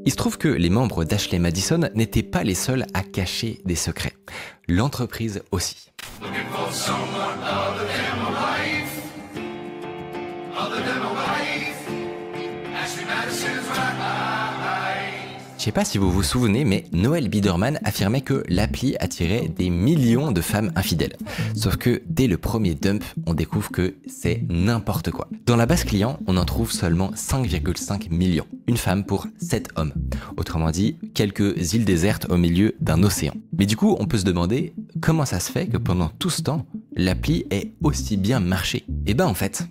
Il se trouve que les membres d'Ashley Madison n'étaient pas les seuls à cacher des secrets. L'entreprise aussi. Je sais pas si vous vous souvenez, mais Noel Biderman affirmait que l'appli attirait des millions de femmes infidèles. Sauf que dès le premier dump, on découvre que c'est n'importe quoi. Dans la base client, on en trouve seulement 5,5 millions. Une femme pour 7 hommes. Autrement dit, quelques îles désertes au milieu d'un océan. Mais du coup, on peut se demander comment ça se fait que pendant tout ce temps, l'appli ait aussi bien marché. Et ben en fait,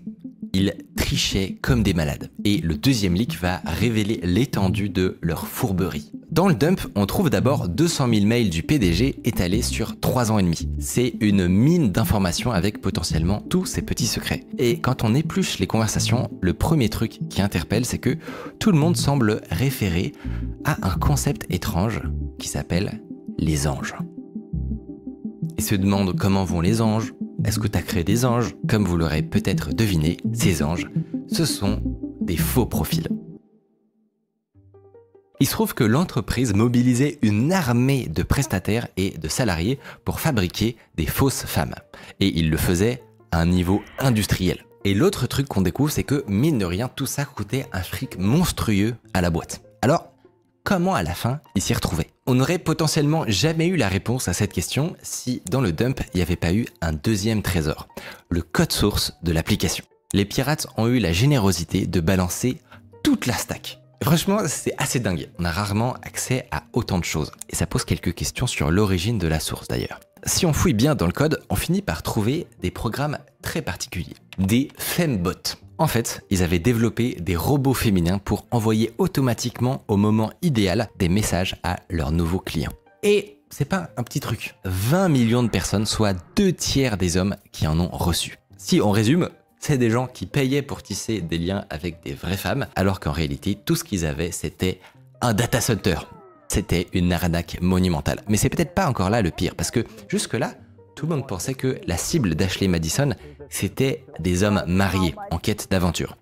ils trichaient comme des malades. Et le deuxième leak va révéler l'étendue de leur fourberie. Dans le dump, on trouve d'abord 200 000 mails du PDG étalés sur 3 ans et demi. C'est une mine d'informations avec potentiellement tous ces petits secrets. Et quand on épluche les conversations, le premier truc qui interpelle, c'est que tout le monde semble référer à un concept étrange qui s'appelle les anges. Et se demande comment vont les anges. Est-ce que tu as créé des anges? Comme vous l'aurez peut-être deviné, ces anges, ce sont des faux profils. Il se trouve que l'entreprise mobilisait une armée de prestataires et de salariés pour fabriquer des fausses femmes. Et ils le faisaient à un niveau industriel. Et l'autre truc qu'on découvre, c'est que mine de rien, tout ça coûtait un fric monstrueux à la boîte. Alors, comment à la fin ils s'y retrouvaient? On n'aurait potentiellement jamais eu la réponse à cette question si dans le dump il n'y avait pas eu un deuxième trésor, le code source de l'application. Les pirates ont eu la générosité de balancer toute la stack. Franchement, c'est assez dingue. On a rarement accès à autant de choses. Et ça pose quelques questions sur l'origine de la source d'ailleurs. Si on fouille bien dans le code, on finit par trouver des programmes très particuliers. Des fembots. En fait, ils avaient développé des robots féminins pour envoyer automatiquement au moment idéal des messages à leurs nouveaux clients. Et c'est pas un petit truc. 20 millions de personnes, soit 2/3 des hommes qui en ont reçu. Si on résume, c'est des gens qui payaient pour tisser des liens avec des vraies femmes, alors qu'en réalité, tout ce qu'ils avaient, c'était un data center. C'était une arnaque monumentale. Mais c'est peut-être pas encore là le pire, parce que jusque-là, tout le monde pensait que la cible d'Ashley Madison, c'était des hommes mariés en quête d'aventure.